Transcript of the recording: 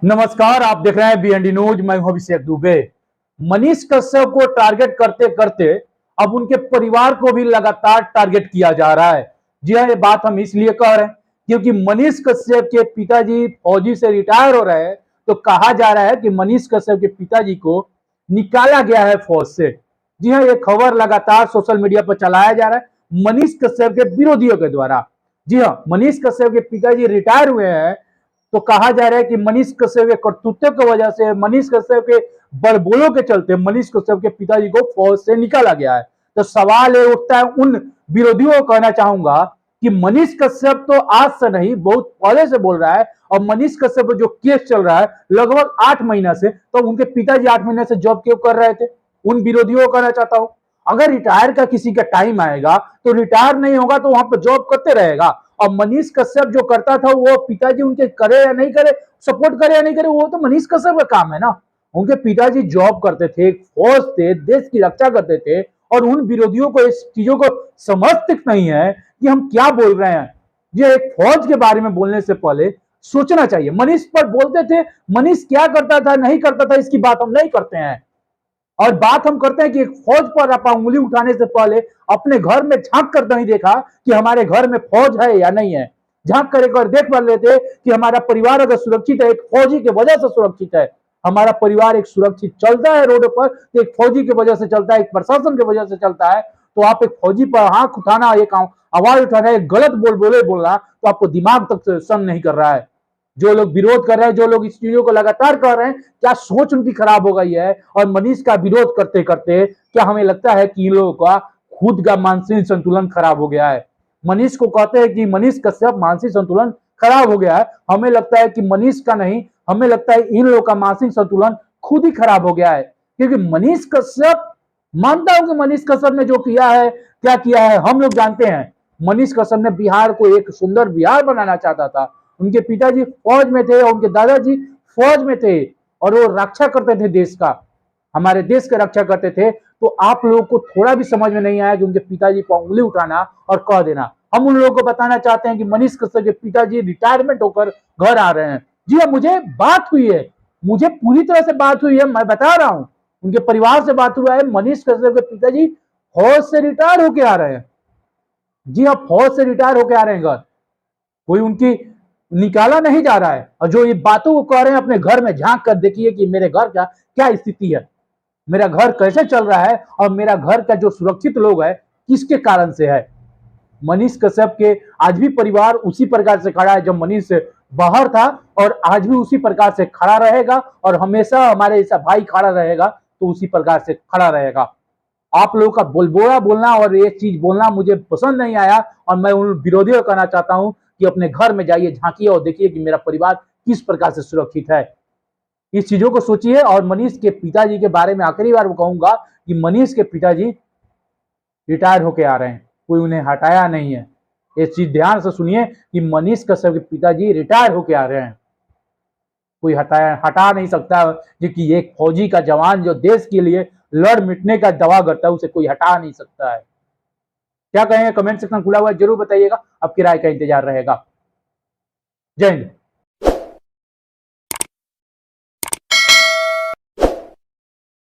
नमस्कार, आप देख रहे हैं बीएनडी न्यूज। मैं हूं अभिषेक दुबे। मनीष कश्यप को टारगेट करते करते अब उनके परिवार को भी लगातार टारगेट किया जा रहा है। जी हाँ, ये बात हम इसलिए कह रहे हैं क्योंकि मनीष कश्यप के पिताजी फौजी से रिटायर हो रहे हैं, तो कहा जा रहा है कि मनीष कश्यप के पिताजी को निकाला गया है फौज से। जी हाँ, ये खबर लगातार सोशल मीडिया पर चलाया जा रहा है मनीष कश्यप के विरोधियों के द्वारा। जी हाँ, मनीष कश्यप के पिताजी रिटायर हुए हैं, तो कहा जा रहा है कि मनीष कश्यप के करतूतों की वजह से, मनीष कश्यप के बड़बोलों के चलते मनीष कश्यप के पिताजी को फौज से निकाला गया है। तो सवाल ये उठता है उन विरोधियों को, कहना चाहूंगा कि मनीष कश्यप तो आज से नहीं, बहुत पहले से बोल रहा है। और मनीष कश्यप पर जो केस चल रहा है लगभग 8 महीना से, तो उनके पिताजी 8 महीने से जॉब क्यों कर रहे थे? उन विरोधियों को कहना चाहता हूं, अगर रिटायर का किसी का टाइम आएगा तो रिटायर नहीं होगा तो वहां पर जॉब करते रहेगा। और मनीष कश्यप जो करता था वो पिताजी उनके करे या नहीं करे, सपोर्ट करे या नहीं करे, वो तो मनीष कश्यप का काम है ना। उनके पिताजी जॉब करते थे, फौज थे, देश की रक्षा करते थे। और उन विरोधियों को इस चीजों को समझ तक नहीं है कि हम क्या बोल रहे हैं। ये एक फौज के बारे में बोलने से पहले सोचना चाहिए। मनीष पर बोलते थे, मनीष क्या करता था नहीं करता था इसकी बात हम नहीं करते हैं। और बात हम करते हैं कि एक फौज पर आप उंगली उठाने से पहले अपने घर में झांक कर नहीं देखा कि हमारे घर में फौज है या नहीं है। झांक कर एक बार देख पा लेते कि हमारा परिवार अगर सुरक्षित है, एक फौजी की वजह से सुरक्षित है। हमारा परिवार एक सुरक्षित चलता है रोड पर तो एक फौजी की वजह से चलता है, एक प्रशासन की वजह से चलता है। तो आप एक फौजी पर आंख उठाना, एक आवाज उठाना, एक गलत बोलना तो आपको दिमाग तक सम नहीं कर रहा है। जो लोग विरोध कर रहे हैं, जो लोग इस चीजों को लगातार कर रहे हैं, क्या सोच उनकी खराब हो गई है? और मनीष का विरोध करते करते क्या हमें लगता है कि इन लोगों का खुद का मानसिक संतुलन खराब हो गया है? मनीष को कहते हैं कि मनीष कश्यप मानसिक संतुलन खराब हो गया है। हमें लगता है कि मनीष का नहीं, हमें लगता है इन लोगों का मानसिक संतुलन खुद ही खराब हो गया है। क्योंकि मनीष कश्यप, मानता हूं कि मनीष कश्यप ने जो किया है, क्या किया है हम लोग जानते हैं। मनीष कश्यप ने बिहार को एक सुंदर बिहार बनाना चाहता था। उनके पिताजी फौज में थे और उनके दादाजी फौज में थे, और वो रक्षा करते थे देश का, हमारे देश का रक्षा करते थे। तो आप लोगों को थोड़ा भी समझ में नहीं आया कि उनके पिताजी पर उंगली उठाना और कह देना। हम उन लोगों को बताना चाहते हैं कि मनीष कश्यप के पिताजी रिटायरमेंट होकर घर आ रहे हैं। जी हाँ, मुझे बात हुई है, मुझे पूरी तरह से बात हुई है, मैं बता रहा हूं। उनके परिवार से बात हुआ है, मनीष कश्यप के पिताजी फौज से रिटायर होकर आ रहे हैं। जी हाँ, फौज से रिटायर होकर आ रहे हैं घर। कोई उनकी निकाला नहीं जा रहा है। और जो ये बातों को कह रहे हैं, अपने घर में झांक कर देखिए कि मेरे घर का क्या स्थिति है, मेरा घर कैसे चल रहा है, और मेरा घर का जो सुरक्षित लोग है किसके कारण से है। मनीष कश्यप के आज भी परिवार उसी प्रकार से खड़ा है जब मनीष बाहर था, और आज भी उसी प्रकार से खड़ा रहेगा। और हमेशा हमारे जैसा भाई खड़ा रहेगा तो उसी प्रकार से खड़ा रहेगा। आप लोगों का बोलबोला बोलना और ये चीज बोलना मुझे पसंद नहीं आया। और मैं उन विरोधियों को कहना चाहता हूं कि अपने घर में जाइए, झांकिए और देखिए कि मेरा परिवार किस प्रकार से सुरक्षित है। इस चीजों को सोचिए। और मनीष के पिताजी के बारे में आखिरी बार वो कहूंगा कि मनीष के पिताजी रिटायर होके आ रहे हैं, कोई उन्हें हटाया नहीं है। ये चीज ध्यान से सुनिए कि मनीष कश्यप के पिताजी रिटायर होके आ रहे हैं, कोई हटा नहीं सकता। क्योंकि एक फौजी का जवान जो देश के लिए लड़ मिटने का दवा करता है, उसे कोई हटा नहीं सकता है। क्या कहेंगे? कमेंट सेक्शन खुला हुआ है, जरूर बताइएगा। आपकी राय का इंतजार रहेगा। जय हिंद।